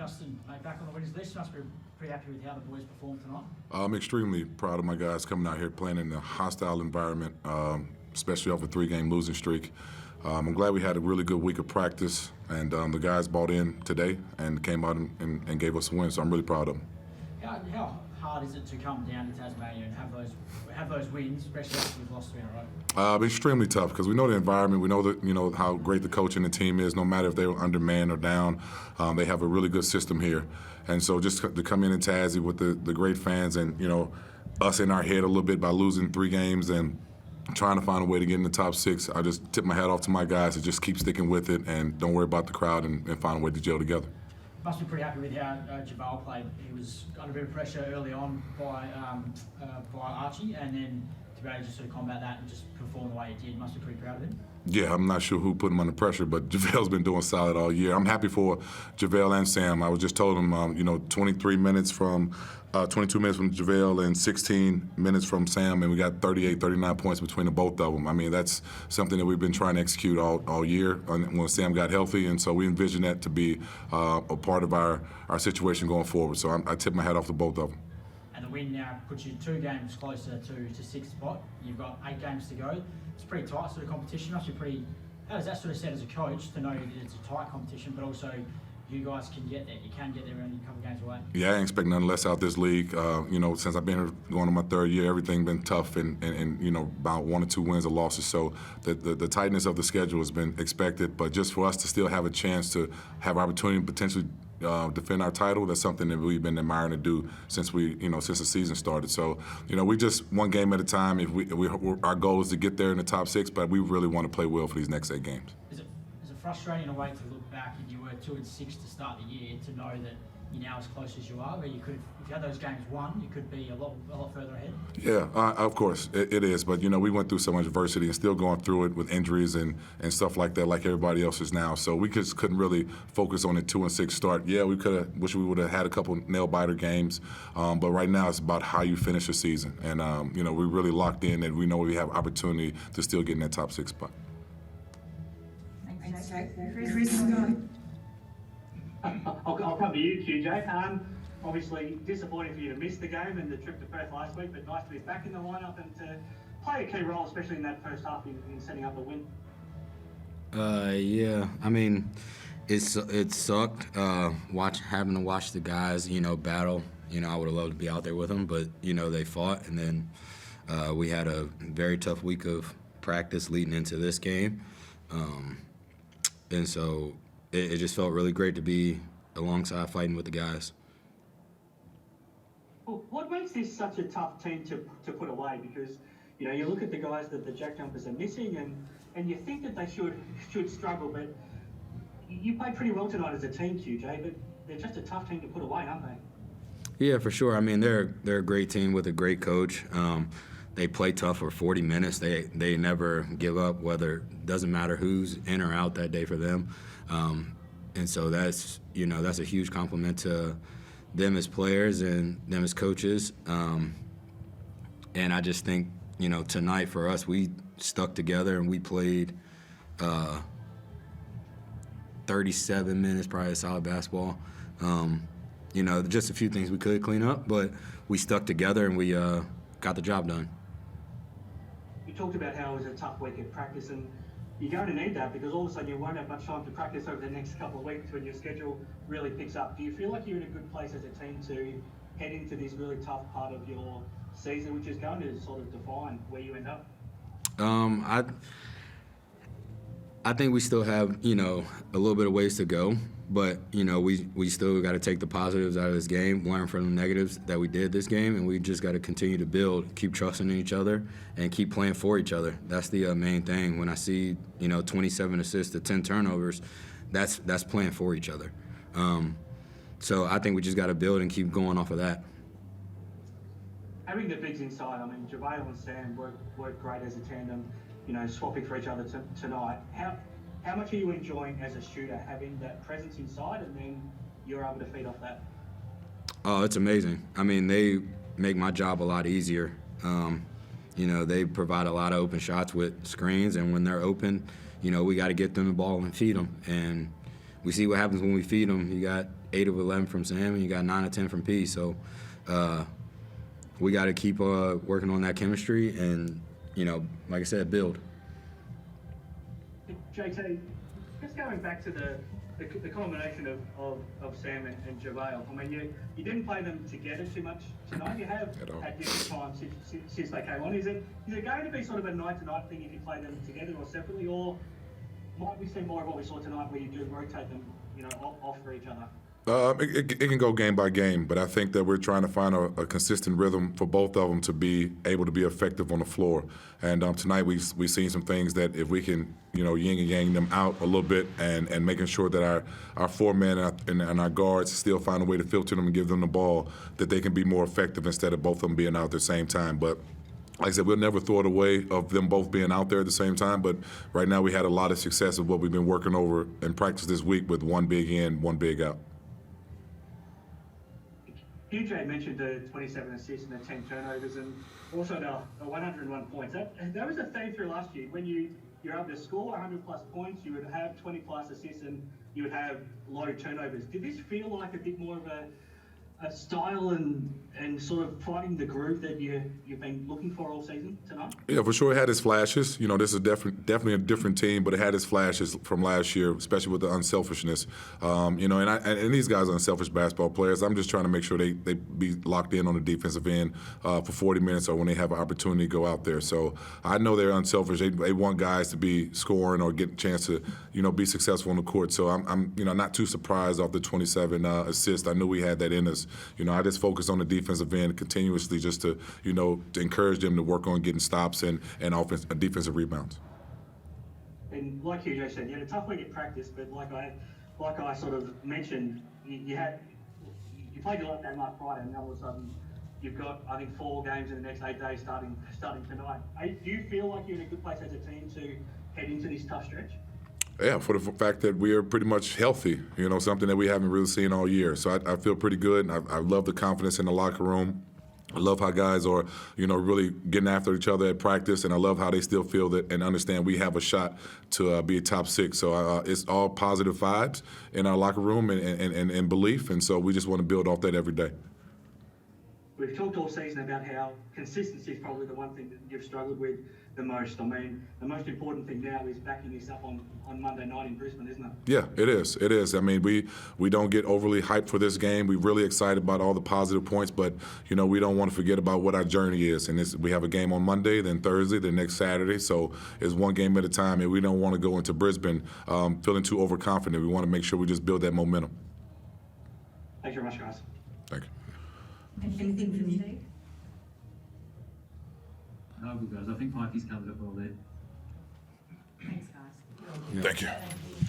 Justin, mate, back on the winners list, you must be pretty happy with how the boys performed tonight. I'm extremely proud of my guys coming out here playing in a hostile environment, especially off a 3-game losing streak. I'm glad we had a really good week of practice, and the guys bought in today and came out and gave us a win, so I'm really proud of them. How hard is it to come down to Tasmania and have those wins, especially after you've lost 3 in a row? Extremely tough because we know the environment. We know that how great the coach and the team is. No matter if they were undermanned or down, they have a really good system here. And so just to come in Tassie with the great fans and us in our head a little bit by losing 3 games and trying to find a way to get in the top 6, I just tip my hat off to my guys to just keep sticking with it and don't worry about the crowd and find a way to gel together. Must be pretty happy with how Jabal played. He was under a bit of pressure early on by Archie, and then to be able to just sort of combat that and just perform the way he did. Must be pretty proud of him. Yeah, I'm not sure who put him under pressure, but JaVale's been doing solid all year. I'm happy for JaVale and Sam. I was just told him, 22 minutes from JaVale and 16 minutes from Sam, and we got 38, 39 points between the both of them. I mean, that's something that we've been trying to execute all year when Sam got healthy, and so we envision that to be a part of our situation going forward. So I tip my hat off to both of them. And the win now puts you 2 games closer to 6th spot. You've got 8 games to go. It's pretty tight sort of competition. Must be pretty. How does that sort of set as a coach to know that it's a tight competition, but also you guys can get there. You can get there only a couple of games away. Yeah, I ain't expect nothing less out this league. Since I've been here going on my 3rd year, everything's been tough and about 1 or 2 wins or losses. So the tightness of the schedule has been expected, but just for us to still have a chance to have opportunity to potentially defend our title, that's something that we've been admiring to do since since the season started. So we just one game at a time. Our goal is to get there in the top 6, but we really want to play well for these next 8 games. Is it frustrating in a way to look back and you were 2-6 to start the year to know that you're now as close as you are, where you could, if you had those games won, you could be a lot further ahead? Yeah, of course, it is. But, we went through so much adversity and still going through it with injuries and stuff like that, like everybody else is now. So we just couldn't really focus on a 2-6 start. Yeah, we wish we would have had a couple nail-biter games. But right now it's about how you finish the season. And, we're really locked in and we know we have opportunity to still get in that top 6 spot. Thanks, Jack. Chris, go. I'll come to you, QJ. Obviously disappointing for you to miss the game and the trip to Perth last week, but nice to be back in the lineup and to play a key role, especially in that first half in setting up a win. Yeah, I mean, it sucked having to watch the guys, battle. I would have loved to be out there with them, but they fought, and then we had a very tough week of practice leading into this game, and so it just felt really great to be alongside fighting with the guys. Well, what makes this such a tough team to put away? Because you look at the guys that the JackJumpers are missing, and you think that they should struggle, but you played pretty well tonight as a team, QJ. But they're just a tough team to put away, aren't they? Yeah, for sure. I mean, they're a great team with a great coach. They play tough for 40 minutes. They never give up. Doesn't matter who's in or out that day for them. And so that's a huge compliment to them as players and them as coaches. And I just think, tonight for us, we stuck together and we played 37 minutes, probably solid basketball. Just a few things we could clean up, but we stuck together and we got the job done. You talked about how it was a tough week of practice, and you're going to need that because all of a sudden you won't have much time to practice over the next couple of weeks when your schedule really picks up. Do you feel like you're in a good place as a team to head into this really tough part of your season, which is going to sort of define where you end up? I think we still have, a little bit of ways to go, but, we still got to take the positives out of this game, learn from the negatives that we did this game, and we just got to continue to build, keep trusting in each other, and keep playing for each other. That's the main thing. When I see, 27 assists to 10 turnovers, that's playing for each other. So I think we just got to build and keep going off of that. Having the bigs inside, I mean, JaVale and Sam worked great as a tandem, swapping for each other tonight. How much are you enjoying as a shooter having that presence inside and then you're able to feed off that? Oh, it's amazing. I mean, they make my job a lot easier. They provide a lot of open shots with screens, and when they're open, we got to get them the ball and feed them. And we see what happens when we feed them. You got 8 of 11 from Sam, and you got 9 of 10 from P. So we got to keep working on that chemistry and, like I said, build. JT, just going back to the combination of Sam and JaVale, I mean, you didn't play them together too much tonight. You have at different times since they came on. Is it going to be sort of a night-to-night thing if you play them together or separately, or might we see more of what we saw tonight where you do rotate them, off for each other? It can go game by game, but I think that we're trying to find a consistent rhythm for both of them to be able to be effective on the floor. And tonight we've seen some things that if we can, yin and yang them out a little bit and making sure that our 4 men and our guards still find a way to filter them and give them the ball, that they can be more effective instead of both of them being out at the same time. But like I said, we'll never throw it away of them both being out there at the same time, but right now we had a lot of success of what we've been working over in practice this week with 1 big in, 1 big out. UJ mentioned the 27 assists and the 10 turnovers and also the 101 points. That was a theme through last year. When you're able to score 100-plus points, you would have 20-plus assists and you would have low turnovers. Did this feel like a bit more of a style and sort of finding the groove that you've been looking for all season tonight? Yeah, for sure it had its flashes. This is definitely a different team, but it had its flashes from last year, especially with the unselfishness. And these guys are unselfish basketball players. I'm just trying to make sure they be locked in on the defensive end for 40 minutes or when they have an opportunity to go out there. So I know they're unselfish. They want guys to be scoring or get a chance to, be successful on the court. So I'm not too surprised off the 27 assists. I knew we had that in us. I just focus on the defensive end continuously just to encourage them to work on getting stops and defensive rebounds. And like you said, you had a tough week at practice, but like I sort of mentioned, you played your last game last Friday, and all of a sudden you've got, I think, 4 games in the next 8 days starting tonight. Do you feel like you're in a good place as a team to head into this tough stretch? Yeah, for the fact that we are pretty much healthy, something that we haven't really seen all year. So I feel pretty good. I love the confidence in the locker room. I love how guys are, really getting after each other at practice, and I love how they still feel that and understand we have a shot to be a top 6. So it's all positive vibes in our locker room and belief, and so we just want to build off that every day. We've talked all season about how consistency is probably the one thing that you've struggled with the most. I mean, the most important thing now is backing this up on Monday night in Brisbane, isn't it? Yeah, it is. It is. I mean, we don't get overly hyped for this game. We're really excited about all the positive points, but, we don't want to forget about what our journey is. And we have a game on Monday, then Thursday, then next Saturday. So it's one game at a time, and we don't want to go into Brisbane feeling too overconfident. We want to make sure we just build that momentum. Thanks very much, guys. Thank you. Anything from you? No, good guys. I think Mikey's covered it well there. Thanks, guys. Thank you.